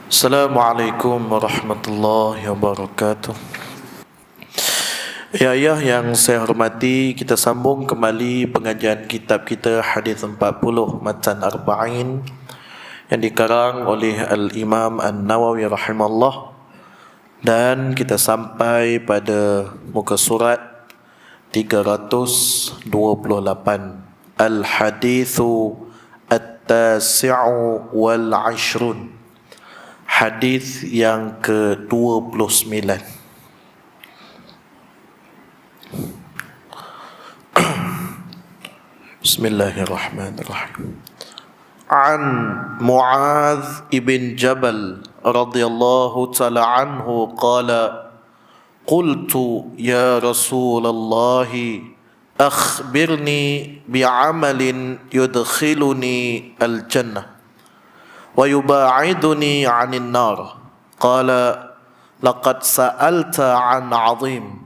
Assalamualaikum warahmatullahi wabarakatuh. Ya yang saya hormati, kita sambung kembali pengajian kitab kita Hadis 40 Matan Arba'in yang dikarang oleh Al-Imam An-Nawawi rahimahullah, dan kita sampai pada muka surat 328, Al-Hadithu At-Tasi'u Wal-Ashrun, hadis yang ke-29. Bismillahirrahmanirrahim. An Mu'adz ibn Jabal radhiyallahu ta'ala anhu qala qultu ya Rasulullah akhbirni bi'amalin yudkhiluni al-jannah wa yuba'iduni 'anil nar. Qala laqad sa'alta 'an 'azim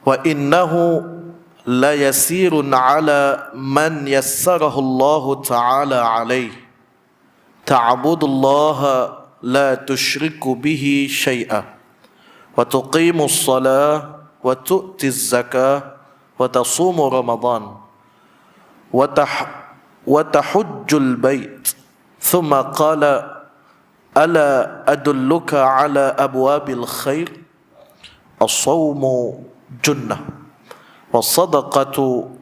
wa innahu la yasirun 'ala man yassarahu Allah ta'ala 'alayhi ta'budullaha la tusyriku bihi syai'a wa tuqimus shalah wa tu'tiz zakah wa tasumu ramadan wa tahujjul bait. ثم قال ألا أدلك على أبواب الخير الصوم جنة والصدقة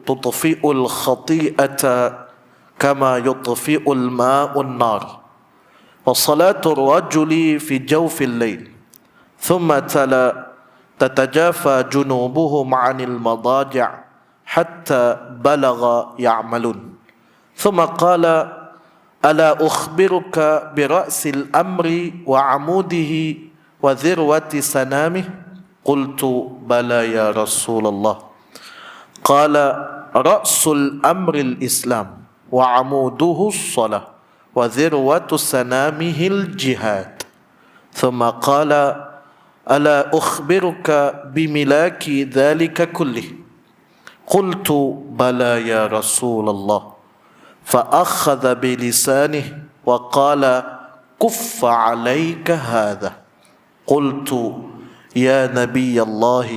تطفئ الخطيئة كما يطفئ الماء النار وصلاة الرجل في جوف الليل. ثم تلا تتجافى جنوبهم عن المضاجع حتى بلغ يعملون. ثم قال ألا أخبرك برأس الأمر وعموده وذروة سنامه؟ قلت بلى يا رسول الله. قال رأس الأمر الإسلام وعموده الصلاة وذروة سنامه الجهاد. ثم قال ألا أخبرك بملاك ذلك كله؟ قلت بلى يا رسول الله. فأخذ بلسانه وقال كف عليك هذا. قلت يا نبي الله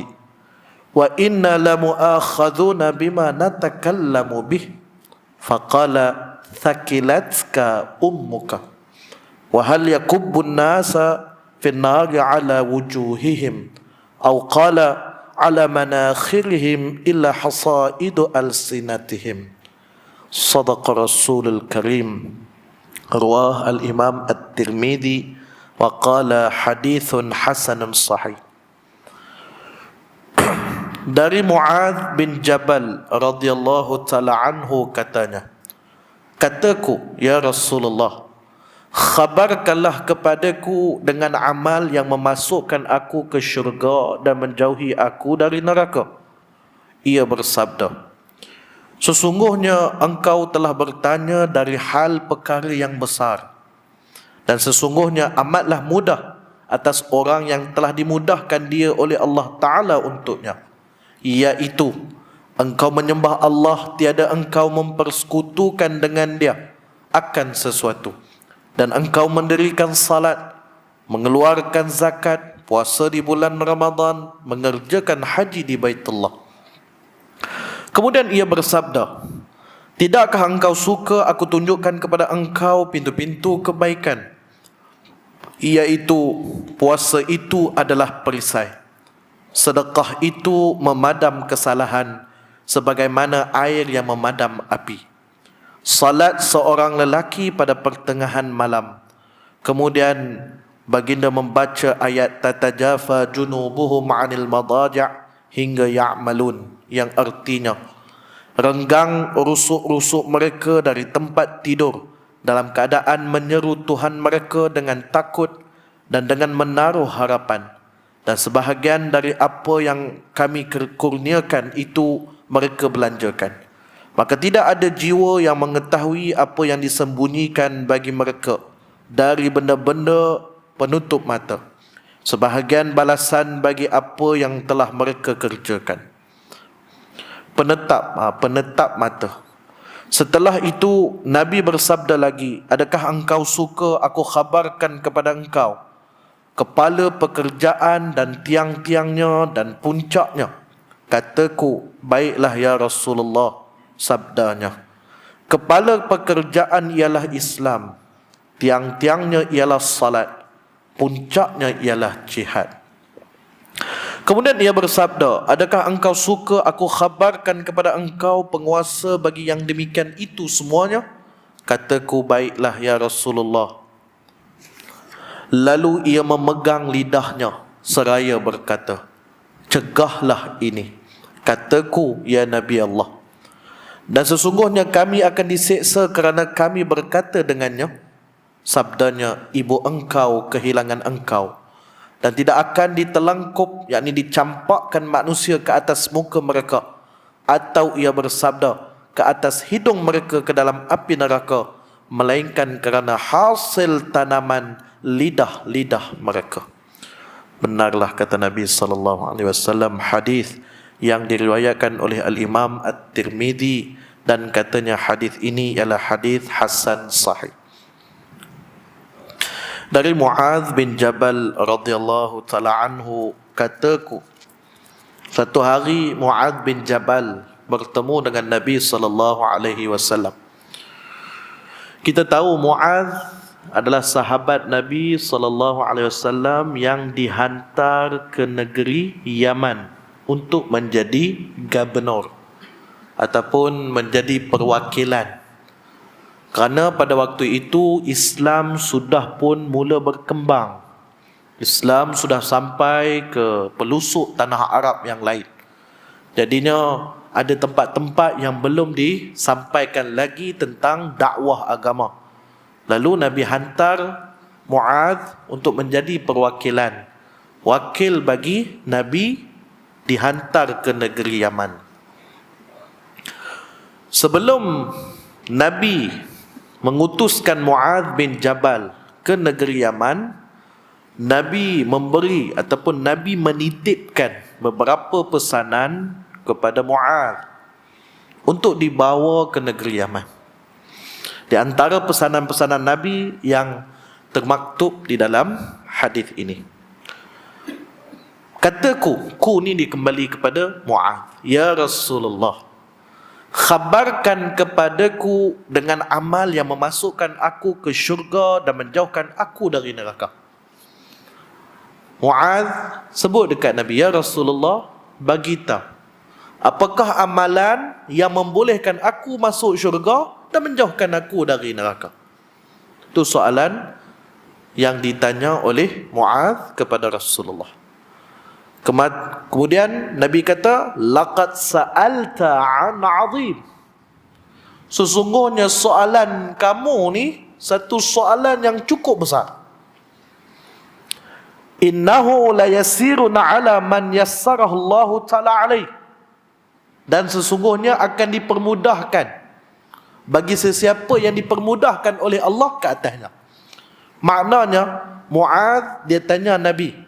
وإنا لمؤاخذون بما نتكلم به. فقال ثكلتك أمك. وهل يكب الناس في النار على وجوههم أو قال على مناخرهم إلا حصائد ألسنتهم. صدق رسول الكريم. رواه الإمام الترمذي وقال حديث حسن صحيح. Dari Mu'adz bin Jabal radhiyallahu ta'ala anhu katanya, kataku, ya Rasulullah, khabarkanlah kepadaku dengan amal yang memasukkan aku ke syurga dan menjauhi aku dari neraka. Ia bersabda, sesungguhnya engkau telah bertanya dari hal perkara yang besar, dan sesungguhnya amatlah mudah atas orang yang telah dimudahkan dia oleh Allah Ta'ala untuknya, iaitu engkau menyembah Allah, tiada engkau mempersekutukan dengan dia akan sesuatu, dan engkau mendirikan salat, mengeluarkan zakat, puasa di bulan Ramadan, mengerjakan haji di Baitullah. Kemudian ia bersabda, tidakkah engkau suka aku tunjukkan kepada engkau pintu-pintu kebaikan? Iaitu puasa itu adalah perisai, sedekah itu memadam kesalahan sebagaimana air yang memadam api, salat seorang lelaki pada pertengahan malam. Kemudian baginda membaca ayat tatajafa junubuhum 'anil madaji' hingga ya'malun, yang artinya renggang rusuk-rusuk mereka dari tempat tidur dalam keadaan menyeru Tuhan mereka dengan takut dan dengan menaruh harapan, dan sebahagian dari apa yang kami kurniakan itu mereka belanjakan. Maka tidak ada jiwa yang mengetahui apa yang disembunyikan bagi mereka dari benda-benda penutup mata. Sebahagian balasan bagi apa yang telah mereka kerjakan. Penetap mata. Setelah itu Nabi bersabda lagi, adakah engkau suka aku khabarkan kepada engkau kepala pekerjaan dan tiang-tiangnya dan puncaknya? Kataku, baiklah ya Rasulullah. Sabdanya, kepala pekerjaan ialah Islam, tiang-tiangnya ialah salat, puncaknya ialah jihad. Kemudian ia bersabda, adakah engkau suka aku khabarkan kepada engkau penguasa bagi yang demikian itu semuanya? Kataku, baiklah ya Rasulullah. Lalu ia memegang lidahnya seraya berkata, cegahlah ini. Kataku, ya Nabi Allah, dan sesungguhnya kami akan diseksa kerana kami berkata dengannya. Sabdanya, ibu engkau kehilangan engkau, dan tidak akan ditelangkup, yakni dicampakkan manusia ke atas muka mereka, atau ia bersabda, ke atas hidung mereka ke dalam api neraka, melainkan kerana hasil tanaman lidah-lidah mereka. Benarlah kata Nabi SAW, hadis yang diriwayatkan oleh Al-Imam At-Tirmidzi, dan katanya hadis ini ialah hadis hasan sahih. Dari Muadz bin Jabal radhiyallahu taala anhu, kataku, satu hari Muadz bin Jabal bertemu dengan Nabi SAW. Kita tahu Muadz adalah sahabat Nabi SAW yang dihantar ke negeri Yaman untuk menjadi gubernur ataupun menjadi perwakilan. Kerana pada waktu itu Islam sudah pun mula berkembang. Islam sudah sampai ke pelosok tanah Arab yang lain. Jadinya ada tempat-tempat yang belum disampaikan lagi tentang dakwah agama. Lalu Nabi hantar Muadz untuk menjadi perwakilan, wakil bagi Nabi dihantar ke negeri Yaman. Sebelum Nabi mengutuskan Muadz bin Jabal ke negeri Yaman, Nabi memberi ataupun Nabi menitipkan beberapa pesanan kepada Muadz untuk dibawa ke negeri Yaman. Di antara pesanan-pesanan Nabi yang termaktub di dalam hadis ini, kataku, ku ni dikembali kepada Muadz, ya Rasulullah, khabarkan kepadaku dengan amal yang memasukkan aku ke syurga dan menjauhkan aku dari neraka. Muadz sebut dekat Nabi, ya Rasulullah, bagi tahu, apakah amalan yang membolehkan aku masuk syurga dan menjauhkan aku dari neraka? Itu soalan yang ditanya oleh Muadz kepada Rasulullah. Kemudian Nabi kata, laqad sa'alta 'an 'azim. Sesungguhnya soalan kamu ni satu soalan yang cukup besar. Innahu la yasirun 'ala man yassarahu Allah Ta'ala 'alaih. Dan sesungguhnya akan dipermudahkan bagi sesiapa yang dipermudahkan oleh Allah ke atasnya. Maknanya Muadz dia tanya Nabi,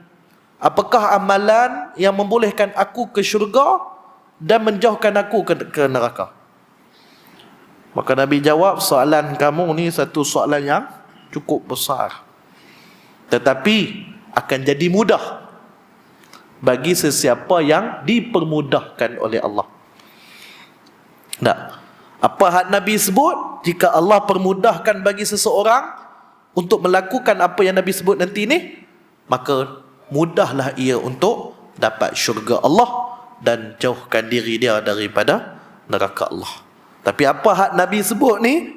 apakah amalan yang membolehkan aku ke syurga dan menjauhkan aku ke neraka? Maka Nabi jawab, soalan kamu ni satu soalan yang cukup besar, tetapi akan jadi mudah bagi sesiapa yang dipermudahkan oleh Allah. Nah, apa hak Nabi sebut? Jika Allah permudahkan bagi seseorang untuk melakukan apa yang Nabi sebut nanti ni, maka mudahlah ia untuk dapat syurga Allah dan jauhkan diri dia daripada neraka Allah. Tapi apa hak Nabi sebut ni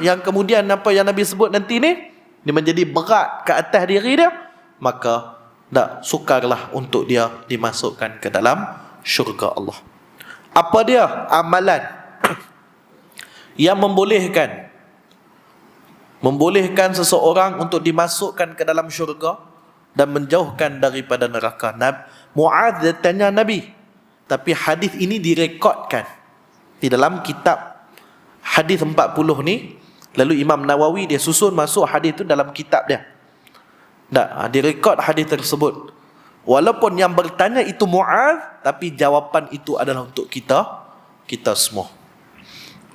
yang kemudian apa yang Nabi sebut nanti ni, dia menjadi berat ke atas diri dia, maka tak sukarlah untuk dia dimasukkan ke dalam syurga Allah. Apa dia amalan yang membolehkan seseorang untuk dimasukkan ke dalam syurga dan menjauhkan daripada neraka? Muadz dia tanya Nabi, tapi hadis ini direkodkan di dalam kitab hadis 40 ni. Lalu Imam Nawawi dia susun masuk hadis itu dalam kitab dia. Direkod hadis tersebut. Walaupun yang bertanya itu Muadz, tapi jawapan itu adalah untuk kita semua.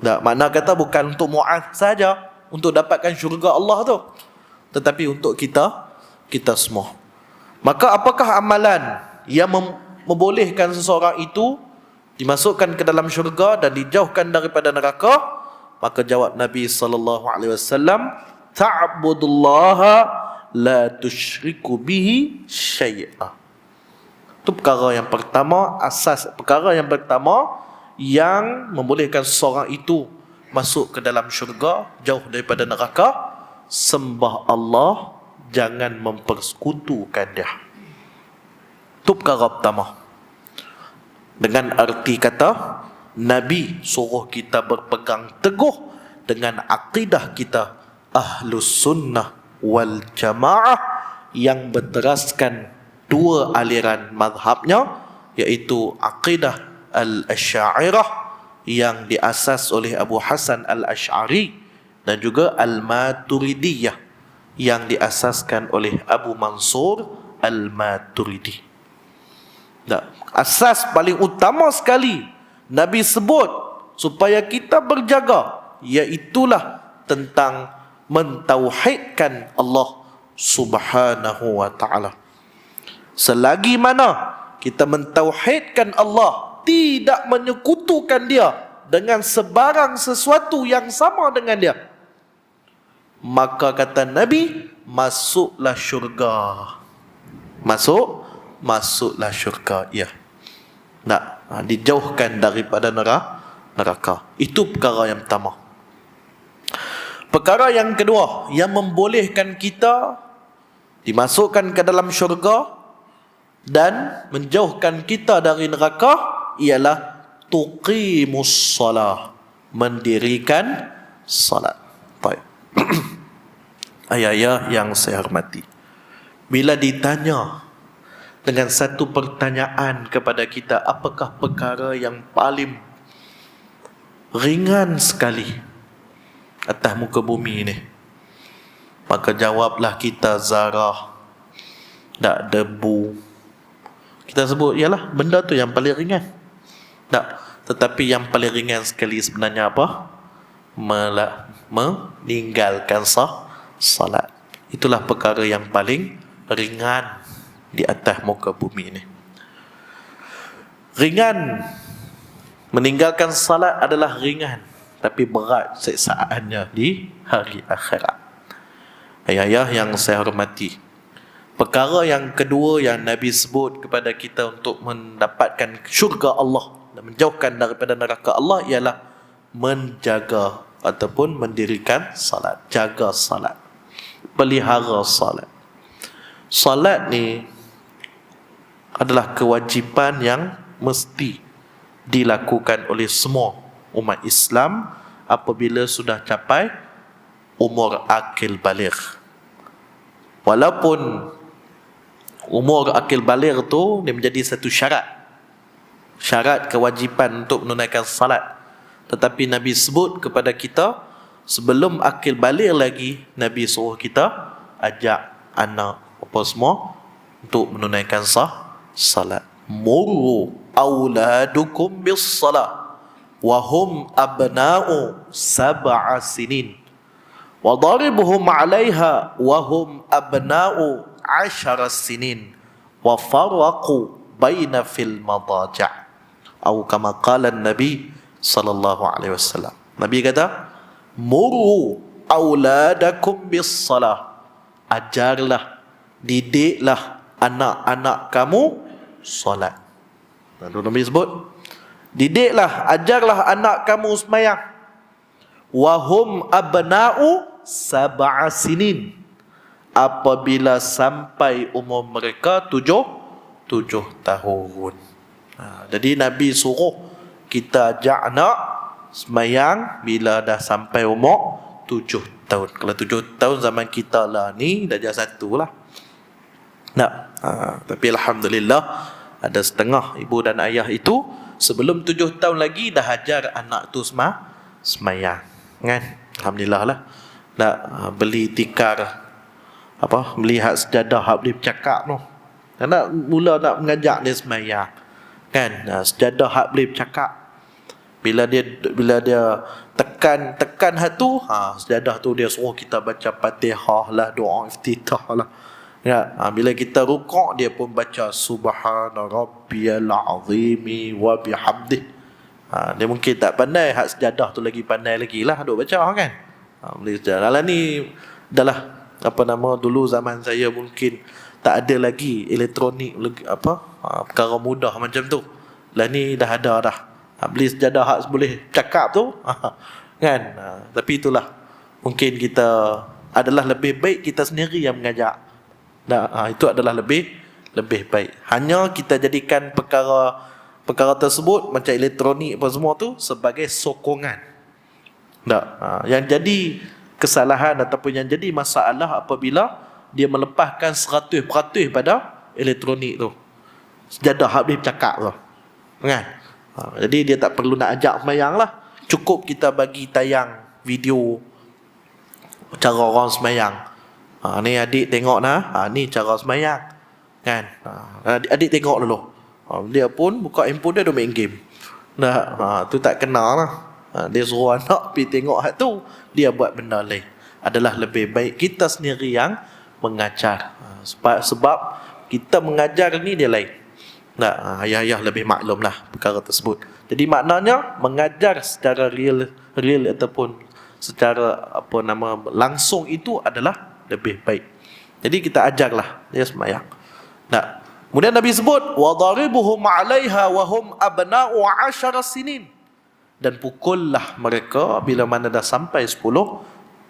Tak, makna kata bukan untuk Mu'adh saja untuk dapatkan syurga Allah tu, tetapi untuk kita semua. Maka apakah amalan yang membolehkan seseorang itu dimasukkan ke dalam syurga dan dijauhkan daripada neraka? Maka jawab Nabi sallallahu alaihi wasallam, ta'budullaha la tusyriku bihi syai'a. Itu perkara yang pertama, asas perkara yang pertama yang membolehkan seseorang itu masuk ke dalam syurga, jauh daripada neraka. Sembah Allah, jangan mempersekutukan dia. Itu perkara pertama. Dengan arti kata, Nabi suruh kita berpegang teguh dengan akidah kita Ahlus Sunnah wal Jamaah yang berteraskan dua aliran mazhabnya, iaitu akidah Al-Asy'ariyah yang diasas oleh Abu Hasan Al-Asy'ari dan juga Al-Maturidiyah yang diasaskan oleh Abu Mansur Al-Maturidi. Asas paling utama sekali Nabi sebut supaya kita berjaga, iaitulah tentang mentauhidkan Allah Subhanahu wa ta'ala. Selagi mana kita mentauhidkan Allah, tidak menyekutukan dia dengan sebarang sesuatu yang sama dengan dia, maka kata Nabi, masuklah syurga. Masuklah syurga, ya. Dijauhkan daripada neraka. Itu perkara yang pertama. Perkara yang kedua yang membolehkan kita dimasukkan ke dalam syurga dan menjauhkan kita dari neraka ialah tuqimus salah, mendirikan salat. Baik. Ayah-ayah yang saya hormati, bila ditanya dengan satu pertanyaan kepada kita, apakah perkara yang paling ringan sekali atas muka bumi ini, maka jawablah kita zarah, tak debu. Kita sebut ialah benda tu yang paling ringan. Tak, tetapi yang paling ringan sekali sebenarnya apa? Meninggalkan salat. Itulah perkara yang paling ringan di atas muka bumi ini. Ringan meninggalkan salat adalah ringan, tapi berat siksaannya di hari akhirat. Ayah-ayah yang saya hormati, perkara yang kedua yang Nabi sebut kepada kita untuk mendapatkan syurga Allah dan menjauhkan daripada neraka Allah ialah menjaga ataupun mendirikan salat. Jaga salat, pelihara salat. Salat ni adalah kewajipan yang mesti dilakukan oleh semua umat Islam apabila sudah capai umur akil baligh. Walaupun umur akil baligh tu dia menjadi satu syarat kewajipan untuk menunaikan salat, tetapi Nabi sebut kepada kita sebelum akil baligh lagi, Nabi suruh kita ajak anak apa semua untuk menunaikan salat. Muru auladukum bis salat wa hum abna'u sab'a sinin wa daribuhum 'alaiha wa hum abna'u 10 sinin wa faraqu baina fil madaja' atau kama qala Nabi sallallahu alaihi wasallam. Nabi kata, muru auladakum bis salah, ajarlah, didiklah anak-anak kamu solat. Lalu Nabi sebut, didiklah, ajarlah anak kamu sembahyang. Wahum abna'u sab'a sinin, apabila sampai umur mereka 7 tahun. Jadi Nabi suruh kita ajak anak sembahyang bila dah sampai umur 7 tahun. Kalau 7 tahun zaman kita lah ni dah jadi satu lah. Tapi Alhamdulillah ada setengah ibu dan ayah itu sebelum 7 tahun lagi dah ajar anak tu sembahyang, kan? Alhamdulillah lah. Nak beli tikar, beli hak sejadah, hak boleh bercakap tu. Nak mula nak mengajak dia sembahyang, kan? Sejadah hak boleh bercakap. Bila dia tekan hatu, sejadah tu dia suruh kita baca Fatihah lah, doa iftitah lah. Ya, bila kita rukuk dia pun baca subhana rabbiyal azimi wa bihamdih. Dia mungkin tak pandai, hak sejadah tu lagi pandai lagi lah duk baca kan. Boleh sejadah lah ni adalah dulu zaman saya mungkin tak ada lagi elektronik perkara mudah macam tu. Lah ni dah ada dah. Beli sejadah hak boleh cakap tu kan. Tapi itulah, mungkin kita adalah lebih baik kita sendiri yang mengajak. Itu adalah lebih baik. Hanya kita jadikan perkara tersebut macam elektronik apa semua tu sebagai sokongan. Yang jadi kesalahan ataupun yang jadi masalah apabila dia melepaskan 100% pada elektronik tu. Sejadah hak boleh bercakap tu kan. Jadi dia tak perlu nak ajak sembahyang lah. Cukup kita bagi tayang video cara orang sembahyang. Ni adik tengok ni cara sembahyang kan. Adik tengok dulu. Dia pun buka handphone dia main game. Tu tak kena lah. Dia suruh anak pergi tengok hak tu, dia buat benda lain. Adalah lebih baik kita sendiri yang mengajar. Sebab kita mengajar ni dia lain. Ayah-ayah lebih maklum lah perkara tersebut. Jadi maknanya mengajar secara real ataupun secara langsung itu adalah lebih baik. Jadi kita ajarlah dia sembahyang. Kemudian Nabi sebut wadaribuhum 'alaiha wa hum abna'u 10 sinin. Dan pukullah mereka bila mana dah sampai 10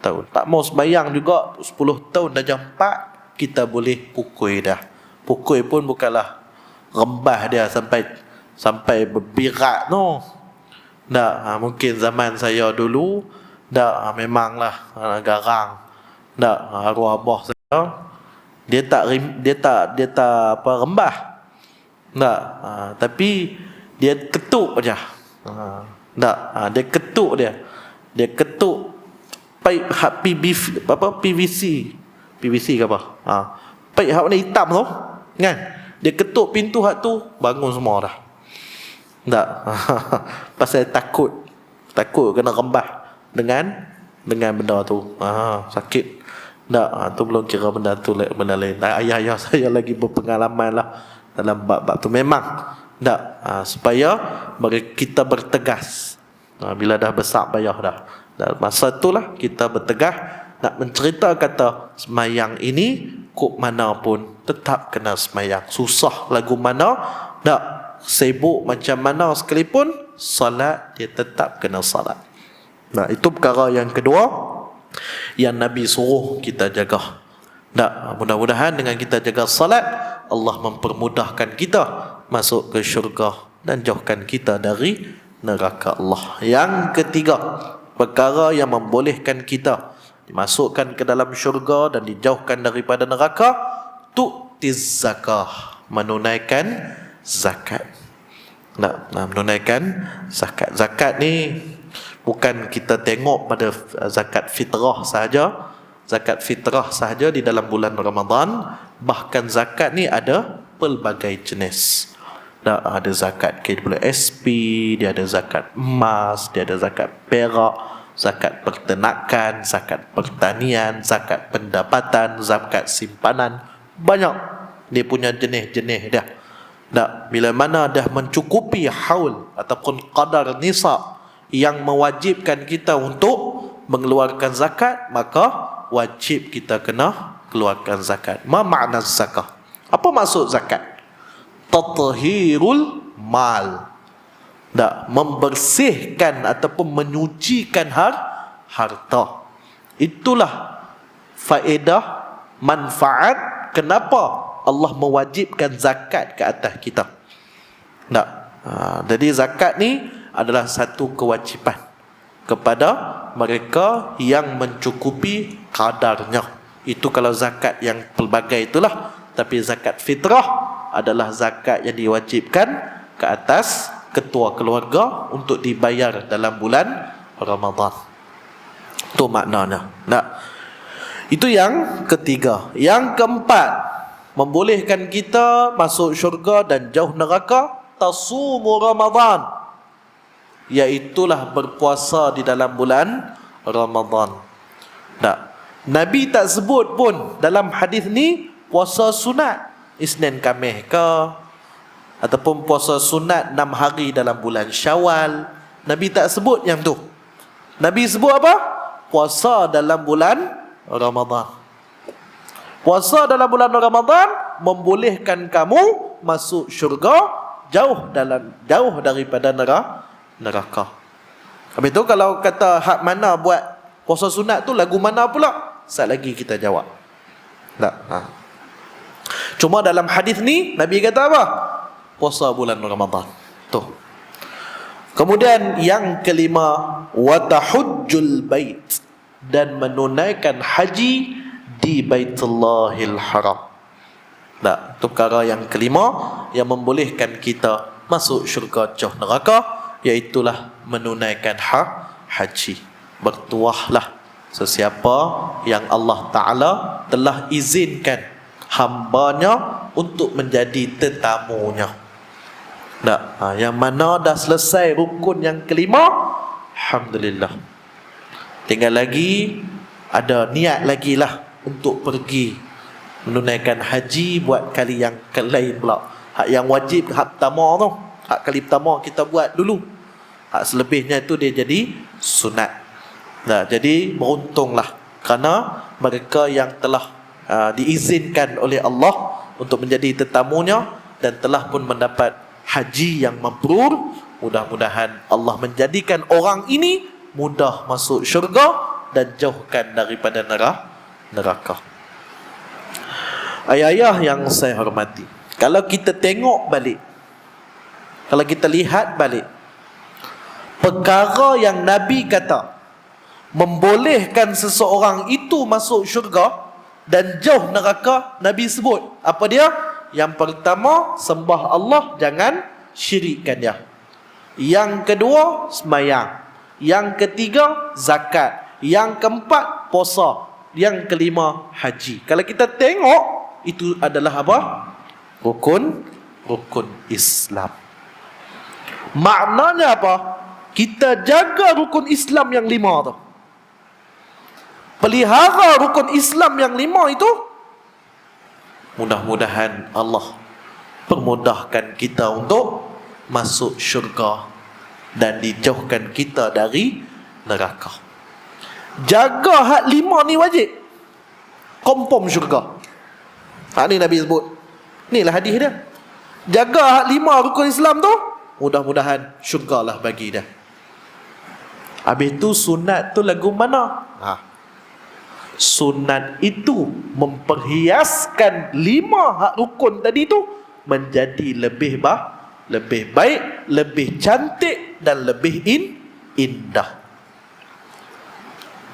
tahun. Tak mau sembahyang juga 10 tahun dah jam 4, kita boleh pukul dah. Pukul pun bukanlah rembah dia sampai berbirak no. Mungkin zaman saya dulu memanglah garang. Arwah abah saya dia tak rembah. Tapi dia ketuk aja. Dia ketuk dia. Dia ketuk pipe PVC ke apa? Pipe hak warna hitam tu kan. Dia ketuk pintu hak tu, bangun semua dah. Pasal takut kena rembah dengan benda tu. Sakit. Tu belum kira benda tu benda lain. Ayah-ayah saya lagi berpengalaman lah dalam bab tu. Memang supaya kita bertegas. Bila dah besar payah dah. Masa itulah kita bertegas nak mencerita kata semayang ini kok mana pun tetap kena semayang. Susah lagu mana, sibuk macam mana sekalipun, salat dia tetap kena salat. Itu perkara yang kedua yang Nabi suruh kita jaga. Mudah-mudahan dengan kita jaga salat, Allah mempermudahkan kita masuk ke syurga dan jauhkan kita dari neraka Allah. Yang ketiga, perkara yang membolehkan kita dimasukkan ke dalam syurga dan dijauhkan daripada neraka, tu'tiz zakah, menunaikan zakat. Menunaikan zakat. Zakat ni bukan kita tengok pada zakat fitrah sahaja. Zakat fitrah sahaja di dalam bulan Ramadan. Bahkan zakat ni ada pelbagai jenis. Ada zakat KWSP, dia ada zakat emas, dia ada zakat perak, zakat peternakan, zakat pertanian, zakat pendapatan, zakat simpanan. Banyak dia punya jenis-jenis dia. Bila mana dah mencukupi haul ataupun qadar nisab yang mewajibkan kita untuk mengeluarkan zakat, maka wajib kita kena keluarkan zakat. Ma makna zakah? Apa maksud zakat? Tathhirul mal. Membersihkan ataupun menyucikan harta. Itulah faedah, manfaat kenapa Allah mewajibkan zakat ke atas kita. Jadi zakat ni adalah satu kewajipan kepada mereka yang mencukupi kadarnya. Itu kalau zakat yang pelbagai itulah. Tapi zakat fitrah adalah zakat yang diwajibkan ke atas ketua keluarga untuk dibayar dalam bulan Ramadan. Itu maknanya. Itu yang ketiga. Yang keempat, membolehkan kita masuk syurga dan jauh neraka, tasumu Ramadan. iaitulah berpuasa di dalam bulan Ramadan. Tak. Nabi tak sebut pun dalam hadis ni puasa sunat Isnin Khamis ke, ataupun puasa sunat 6 hari dalam bulan Syawal. Nabi tak sebut yang tu. Nabi sebut apa? Puasa dalam bulan Ramadan. Puasa dalam bulan Ramadan membolehkan kamu masuk syurga jauh daripada neraka. Habis tu kalau kata hak mana buat puasa sunat tu, lagu mana pula? Sat lagi kita jawab. Tak. Cuma dalam hadis ni Nabi kata apa? Puasa bulan Ramadan. Tu. Kemudian yang kelima, wa tahujjul bait, dan menunaikan haji di Baitullahil Haram. Tak, itu perkara yang kelima yang membolehkan kita masuk syurga jauh neraka, iaitulah menunaikan haji. Bertuahlah sesiapa yang Allah Ta'ala telah izinkan hambanya untuk menjadi tetamunya. Tak, yang mana dah selesai rukun yang kelima, alhamdulillah. Tinggal lagi ada niat lagi lah untuk pergi menunaikan haji buat kali yang lain pula. Hak yang wajib, hak pertama tu, hak kali pertama kita buat dulu. Hak selebihnya itu dia jadi sunat. Nah, jadi beruntunglah kerana mereka yang telah diizinkan oleh Allah untuk menjadi tetamunya dan telah pun mendapat haji yang mabrur. Mudah-mudahan Allah menjadikan orang ini mudah masuk syurga dan jauhkan daripada neraka. Ayah-ayah yang saya hormati, kalau kita tengok balik, kalau kita lihat balik, perkara yang Nabi kata membolehkan seseorang itu masuk syurga dan jauh neraka, Nabi sebut apa dia? Yang pertama, sembah Allah, jangan syirikkan dia. Yang kedua, sembahyang. Yang ketiga, zakat. Yang keempat, puasa. Yang kelima, haji. Kalau kita tengok, itu adalah apa? Rukun Islam. Maknanya apa? Kita jaga rukun Islam yang 5 tu. Pelihara rukun Islam yang 5 itu, mudah-mudahan Allah permudahkan kita untuk masuk syurga dan dijauhkan kita dari neraka. Jaga hak 5 ni wajib, confirm syurga. Hak ni Nabi sebut. Inilah hadis dia. Jaga hak 5 rukun Islam tu, mudah-mudahan syurga lah bagi dia. Habis tu sunat tu lagu mana? Sunat itu memperhiaskan 5 hak rukun tadi tu menjadi lebih baik, lebih cantik dan lebih indah.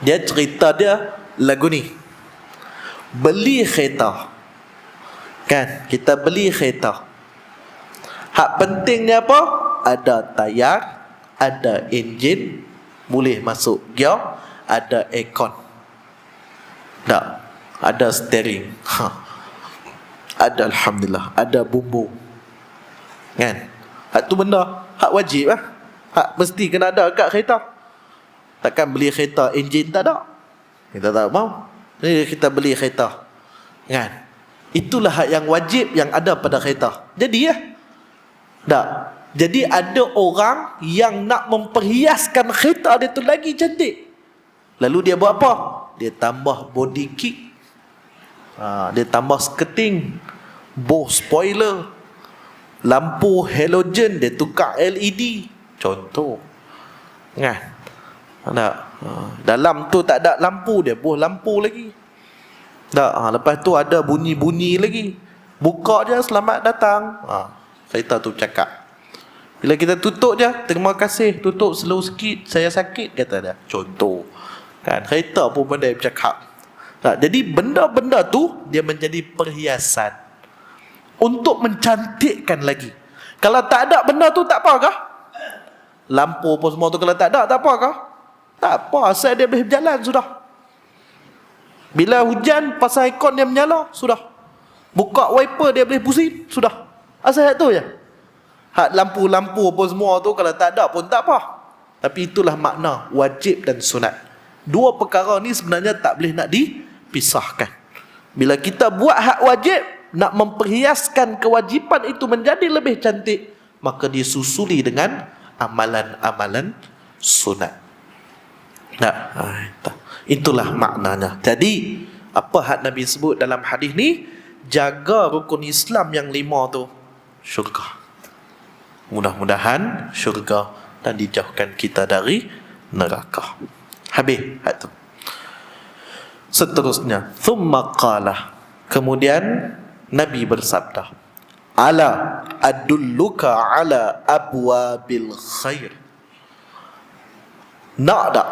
Dia cerita dia lagu ni. Beli kereta. Kan, kita beli kereta. Hak pentingnya apa? Ada tayar, ada enjin, boleh masuk gear, ada aircon. Tak, ada steering. Ada, alhamdulillah, ada bumbu. Kan? Hak tu benda hak wajib lah. Hak mesti kena ada kat kereta. Takkan beli kereta enjin tak ada. Kita tak mau. Jadi kita beli kereta. Kan? Itulah hak yang wajib yang ada pada kereta. Jadi ya. Tak. Jadi ada orang yang nak memperhiaskan kereta dia tu lagi cantik. Lalu dia buat apa? Dia tambah body kit. Dia tambah skirting, bow spoiler, lampu halogen, dia tukar LED. Contoh. Kan? Dalam tu tak ada lampu, dia buah lampu lagi. Lepas tu ada bunyi-bunyi lagi. Buka je, selamat datang. Kereta tu cakap. Bila kita tutup je, terima kasih, tutup slow sikit, saya sakit, kata dia. Contoh. Kan, kereta pun benda yang bercakap. Jadi benda-benda tu dia menjadi perhiasan untuk mencantikkan lagi. Kalau tak ada benda tu tak apakah? Lampu pun semua tu kalau tak ada tak apakah? Tak apa, asal dia boleh berjalan sudah. Bila hujan pasal aircon dia menyala, sudah. Buka wiper dia boleh pusing, sudah. Asal tu je. Hak lampu-lampu pun semua tu kalau tak ada pun tak apa. Tapi itulah makna wajib dan sunat. Dua perkara ni sebenarnya tak boleh nak dipisahkan. Bila kita buat hak wajib, nak memperhiaskan kewajipan itu menjadi lebih cantik, maka disusuli dengan amalan-amalan sunat. Itulah maknanya. Jadi apa hak Nabi sebut dalam hadis ni? Jaga rukun Islam yang 5 tu, syurga. Mudah-mudahan syurga dan dijauhkan kita dari neraka. Habis hak tu. Seterusnya, thumma qala, kemudian Nabi bersabda, ala adulluka ala abwabil khair. Nak tak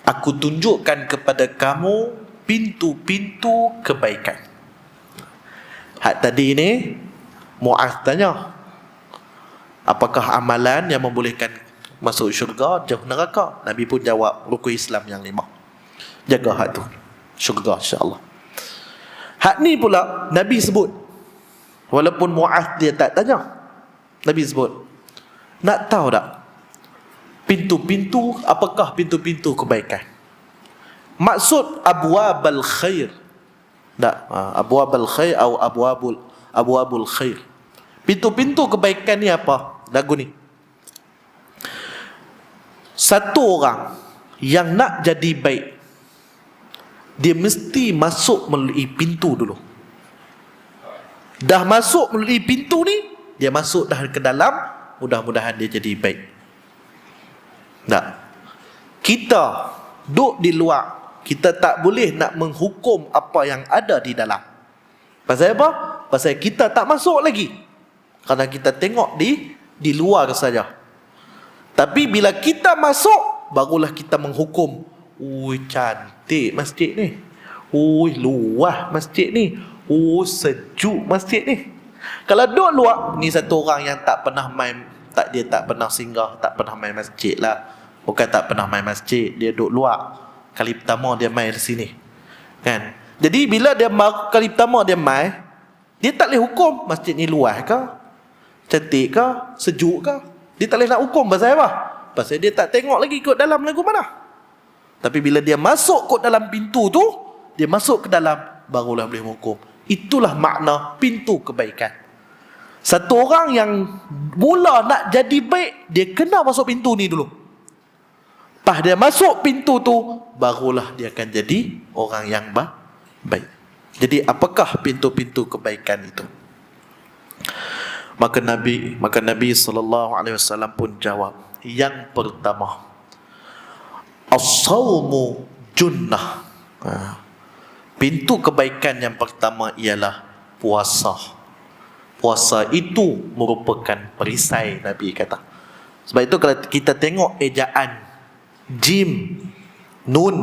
aku tunjukkan kepada kamu pintu-pintu kebaikan? Hak tadi ni Muaz tanya, apakah amalan yang membolehkan masuk syurga, jauh neraka? Nabi pun jawab, rukun Islam yang 5. Jaga hak tu, syurga insya-Allah. Hak ni pula Nabi sebut, walaupun Muaz dia tak tanya, Nabi sebut. Nak tahu tak pintu-pintu, apakah pintu-pintu kebaikan? Maksud abwabul khair. Tak, abwabul khair atau abwabul khair. Pintu-pintu kebaikan ni apa? Lagu ni. Satu orang yang nak jadi baik, dia mesti masuk melalui pintu dulu. Dah masuk melalui pintu ni, dia masuk dah ke dalam, mudah-mudahan dia jadi baik. Tak. Kita duduk di luar, kita tak boleh nak menghukum apa yang ada di dalam. Pasal apa? Pasal kita tak masuk lagi. Kerana kita tengok di luar saja. Tapi bila kita masuk, barulah kita menghukum. Ui, cantik masjid ni. Ui, luah masjid ni. Ui, sejuk masjid ni. Kalau duduk luar, ni satu orang yang tak pernah main, dia tak pernah singgah, tak pernah main masjid lah. Bukan tak pernah main masjid, dia duduk luar. Kali pertama dia main di sini, kan? Jadi bila dia kali pertama dia main, dia tak boleh hukum masjid ni luas ke, cantik ke, sejuk ke. Dia tak boleh nak hukum. Pasal apa? Pasal dia tak tengok lagi kot dalam lagu mana. Tapi bila dia masuk kot dalam pintu tu, dia masuk ke dalam, barulah boleh hukum. Itulah makna pintu kebaikan. Satu orang yang mula nak jadi baik, dia kena masuk pintu ni dulu. Pas dia masuk pintu tu, barulah dia akan jadi orang yang baik. Jadi apakah pintu-pintu kebaikan itu? Maka Nabi SAW pun jawab, yang pertama, as-sawmu junnah. Pintu kebaikan yang pertama ialah puasa. Puasa itu merupakan perisai, Nabi kata. Sebab itu kalau kita tengok ejaan jim, nun,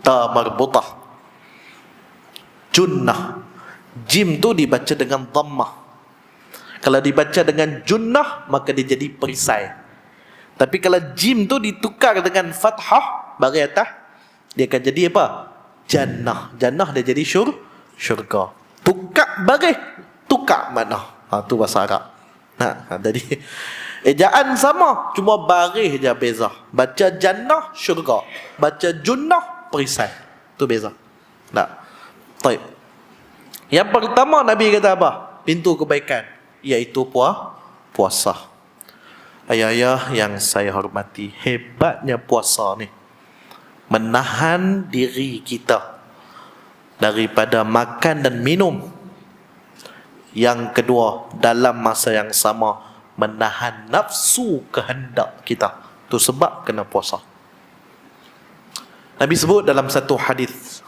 ta marbutah, junnah. Jim tu dibaca dengan dhammah. Kalau dibaca dengan junnah, maka dia jadi perisai. Tapi kalau jim tu ditukar dengan fathah bagi atas, dia akan jadi apa? Jannah. Jannah dia jadi syurga. Tukar bagi, tukar mana? Tu bahasa Arab. Jadi ejaan sama, cuma baris je beza. Baca jannah, syurga. Baca junnah, perisai. Tu beza. Tak. Baik. Yang pertama Nabi kata apa? Pintu kebaikan, iaitu puasa. Ayah-ayah yang saya hormati, hebatnya puasa ni. Menahan diri kita daripada makan dan minum. Yang kedua, dalam masa yang sama, menahan nafsu kehendak kita. Itu sebab kena puasa. Nabi sebut dalam satu hadis,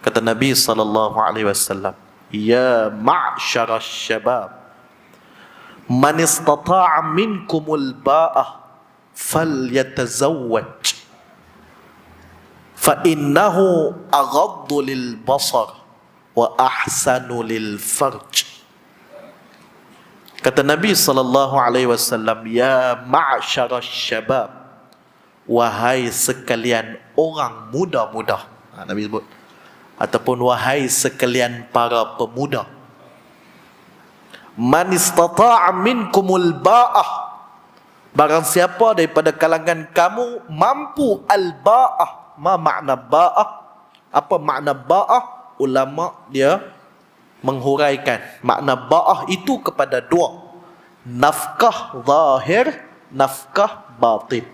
kata Nabi SAW, ya ma'syara syabab, man istata'a minkumul ba'ah falyatazawwaj, fa innahu aghaddu lil basar wa ahsanu lil farj. Kata Nabi SAW, ya ma'syara syabab, wahai sekalian orang muda-muda. Nabi sebut, ataupun wahai sekalian para pemuda, man istata'a minkumul ba'ah, Barang siapa daripada kalangan kamu mampu al-ba'ah. Ma makna ba'ah? Apa makna ba'ah? Ulama dia menghuraikan makna ba'ah itu kepada dua, nafkah zahir, nafkah batin.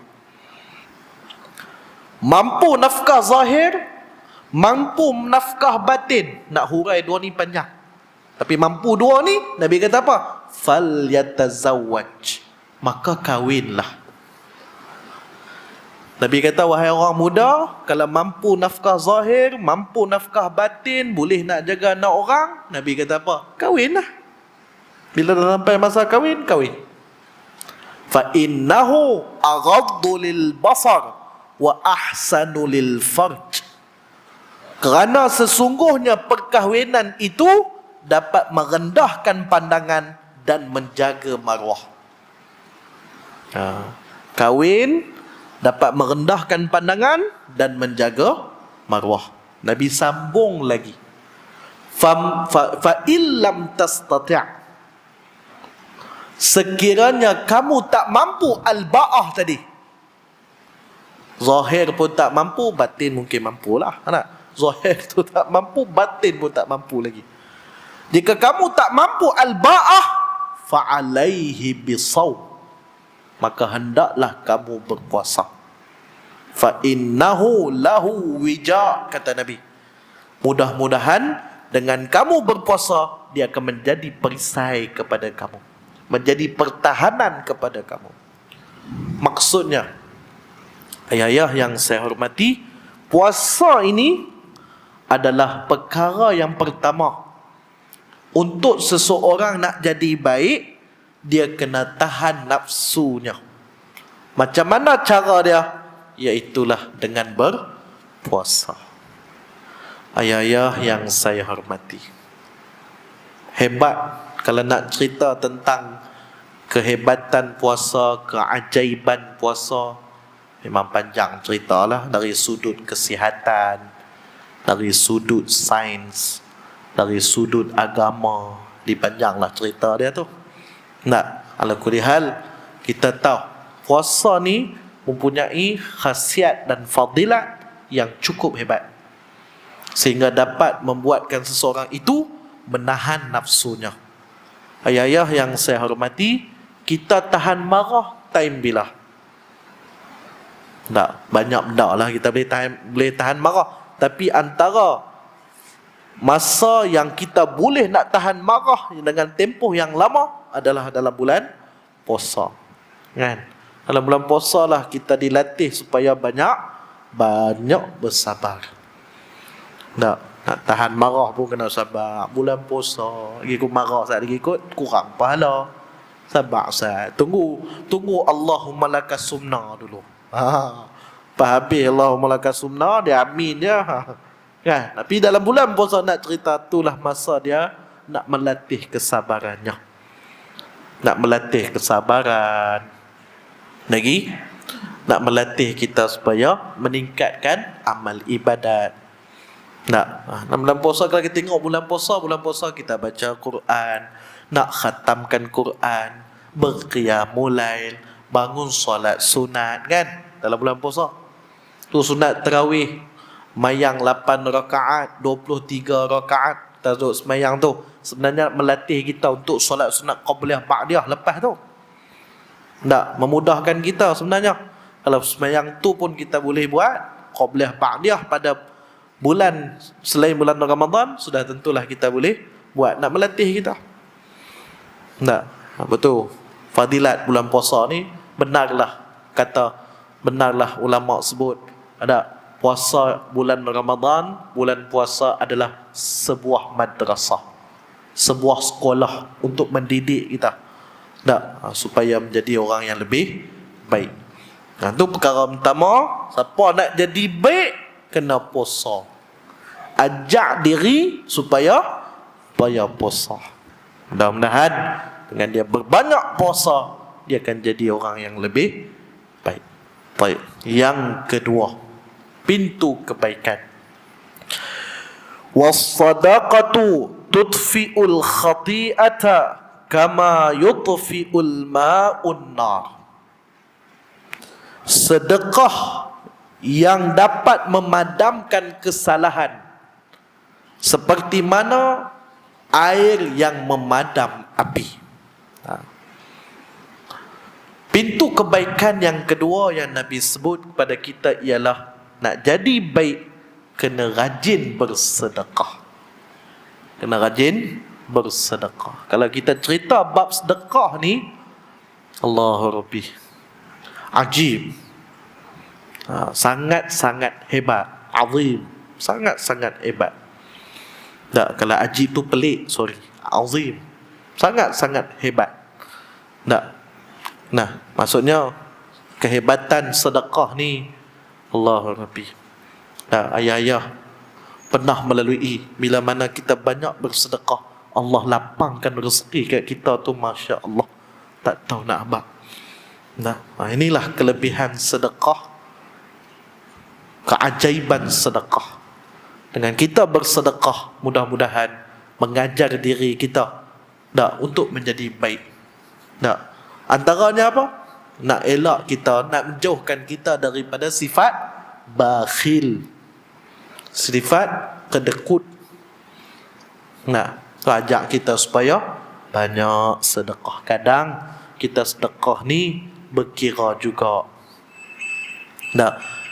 Mampu nafkah zahir, mampu nafkah batin. Nak hurai dua ni panjang, tapi mampu dua ni, Nabi kata apa? Fal yatazawwaj, maka kahwinlah. Nabi kata, wahai orang muda, kalau mampu nafkah zahir, mampu nafkah batin, boleh nak jaga anak orang, Nabi kata apa? Kahwinlah. Bila dah sampai masa kahwin, kahwin. Fa innahu aghaddu lil basar wa ahsanu lil farj. Kerana sesungguhnya perkahwinan itu dapat merendahkan pandangan dan menjaga maruah. Kahwin dapat merendahkan pandangan dan menjaga maruah. Nabi sambung lagi. Fa illam tastati', sekiranya kamu tak mampu al-ba'ah tadi, zahir pun tak mampu, batin mungkin mampulah. Zahir tu tak mampu, batin pun tak mampu lagi. Jika kamu tak mampu al-ba'ah, fa'alaihi bisawm, maka hendaklah kamu berpuasa. Fa innahu lahu wija', kata Nabi. Mudah-mudahan dengan kamu berpuasa, dia akan menjadi perisai kepada kamu, menjadi pertahanan kepada kamu. Maksudnya, ayah-ayah yang saya hormati, puasa ini adalah perkara yang pertama. Untuk seseorang nak jadi baik, dia kena tahan nafsunya. Macam mana cara dia? Iaitulah dengan berpuasa. Ayah-ayah yang saya hormati, hebat kalau nak cerita tentang kehebatan puasa, keajaiban puasa, memang panjang ceritalah. Dari sudut kesihatan, dari sudut sains, dari sudut agama, dipanjanglah cerita dia tu. Nak, ala kulli hal, kita tahu puasa ni mempunyai khasiat dan fadilat yang cukup hebat, sehingga dapat membuatkan seseorang itu menahan nafsunya. Ayah-ayah yang saya hormati, kita tahan marah time bila? Tak, banyak benda lah kita boleh tahan marah. Tapi antara masa yang kita boleh nak tahan marah dengan tempoh yang lama adalah dalam bulan puasa. Kan? Dalam bulan puasa lah kita dilatih supaya banyak bersabar. Tak, nak tahan marah pun kena sabar. Bulan puasa, lagi ikut marah saat lagi ikut, kurang pahala. Sabar saat. Tunggu Allahumma lakas sumna dulu. Lepas habis Allahumma lakas sumna, dia amin je. Kan? Tapi dalam bulan puasa nak cerita, itulah masa dia nak melatih kesabarannya. Nak melatih kesabaran. Lagi nak melatih kita supaya meningkatkan amal ibadat. Dalam bulan puasa, kalau kita tengok bulan puasa kita baca Quran, nak khatamkan Quran, berqiyamul lail, bangun solat sunat, kan? Dalam bulan puasa tu sunat tarawih, mayang 8 rakaat, 23 rakaat, kita duduk semayang tu. Sebenarnya melatih kita untuk solat sunat qabliyah ba'diyah lepas tu. Tak, memudahkan kita sebenarnya. Kalau semayang tu pun kita boleh buat qabliyah ba'diyah pada bulan selain bulan Ramadan, sudah tentulah kita boleh buat. Nak melatih kita. Tak, betul. Fadilat bulan puasa ni, benarlah ulama sebut, ada puasa bulan Ramadan, bulan puasa adalah sebuah madrasah, sebuah sekolah untuk mendidik kita. Tak, supaya menjadi orang yang lebih baik. Itu perkara pertama. Siapa nak jadi baik, kena puasa. Ajak diri supaya puasa. Mudah-mudahan dengan dia berbanyak puasa, dia akan jadi orang yang lebih baik. Baik. Yang kedua, pintu kebaikan. Was-sadaqatu tudfi'ul khati'ata kama yutfi'ul ma'un nar. sedekah yang dapat memadamkan kesalahan, seperti mana air yang memadam api. Pintu kebaikan yang kedua yang Nabi sebut kepada kita ialah nak jadi baik, kena rajin bersedekah. Kena rajin bersedekah. Kalau kita cerita bab sedekah ni, Allahu Rabbi, ajib, sangat-sangat hebat, azim, sangat-sangat hebat. Tak, kalau ajib tu pelik, sorry, azim, sangat-sangat hebat. Tak. Nah, maksudnya kehebatan sedekah ni, Allahu Rabbi. Tak, ayah-ayah pernah melalui bila mana kita banyak bersedekah, Allah lapangkan rezeki kat kita tu, Masya Allah, tak tahu nak apa. Nah, inilah kelebihan sedekah, keajaiban sedekah. Dengan kita bersedekah, mudah-mudahan mengajar diri kita untuk menjadi baik. Antaranya apa? Nak elak kita, nak menjauhkan kita daripada sifat bakhil, sifat kedekut. Ajak kita supaya banyak sedekah. Kadang kita sedekah ni berkira juga.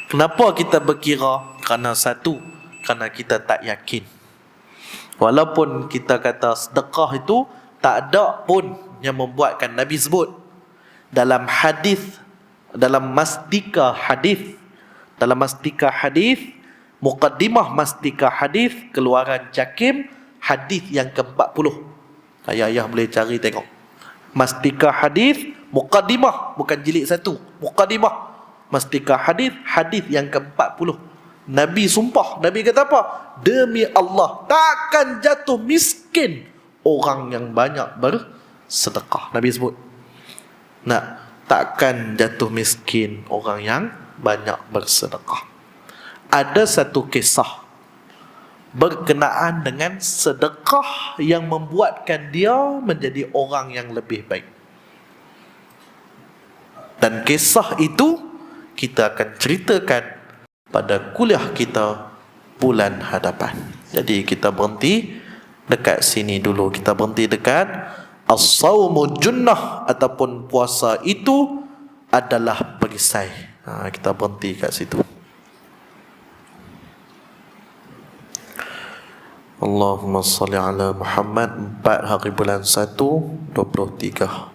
Kenapa kita berkira? Kerana satu, kerana kita tak yakin. Walaupun kita kata sedekah itu, tak ada pun yang membuatkan Nabi sebut dalam hadis, dalam mastika hadis, muqaddimah mastika hadis keluaran Jakim, hadis yang ke-40. Ayah-ayah boleh cari tengok. Mastika hadis, muqaddimah, bukan jilid 1, muqaddimah mastika hadis, hadis yang ke-40. Nabi sumpah, Nabi kata apa? Demi Allah, takkan jatuh miskin orang yang banyak bersedekah. Nabi sebut, takkan jatuh miskin orang yang banyak bersedekah. Ada satu kisah berkenaan dengan sedekah yang membuatkan dia menjadi orang yang lebih baik. Dan kisah itu kita akan ceritakan pada kuliah kita bulan hadapan. Jadi kita berhenti dekat sini dulu. Kita berhenti dekat as-sawmu junnah, ataupun puasa itu adalah perisai. Kita berhenti kat situ. Allahumma salli ala Muhammad. 4 hari bulan 1 23.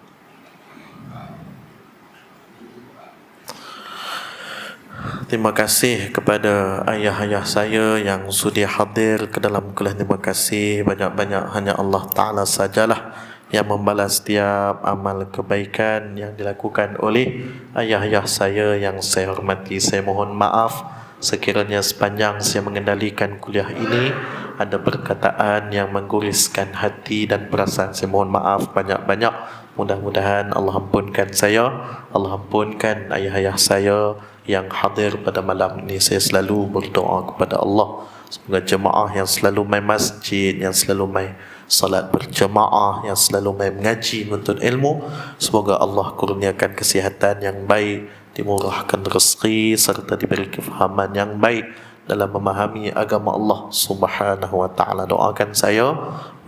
Terima kasih kepada ayah-ayah saya yang sudi hadir ke dalam kuliah. Terima kasih banyak-banyak. Hanya Allah Ta'ala sajalah yang membalas setiap amal kebaikan yang dilakukan oleh ayah-ayah saya yang saya hormati. Saya mohon maaf sekiranya sepanjang saya mengendalikan kuliah ini ada perkataan yang mengguriskan hati dan perasaan. Saya mohon maaf banyak-banyak. Mudah-mudahan Allah ampunkan saya, Allah ampunkan ayah-ayah saya yang hadir pada malam ini. Saya selalu berdoa kepada Allah, semoga jemaah yang selalu main masjid, yang selalu main salat berjemaah, yang selalu main mengaji, menuntut ilmu, semoga Allah kurniakan kesihatan yang baik, dimurahkan rezeki, serta diberi kefahaman yang baik dalam memahami agama Allah Subhanahu wa ta'ala. Doakan saya,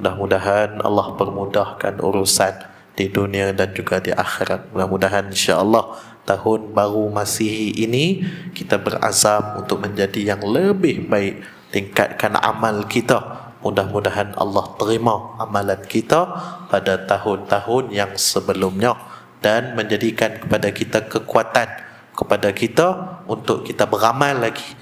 mudah-mudahan Allah permudahkan urusan di dunia dan juga di akhirat. Mudah-mudahan insya-Allah tahun baru Masihi ini kita berazam untuk menjadi yang lebih baik, tingkatkan amal kita. Mudah-mudahan Allah terima amalan kita pada tahun-tahun yang sebelumnya dan menjadikan kepada kita kekuatan kepada kita untuk kita beramal lagi,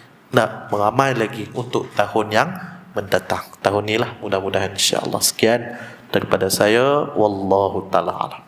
beramal lagi untuk tahun yang mendatang. Tahun inilah mudah-mudahan insya-Allah. Sekian daripada saya, wallahu ta'ala alam.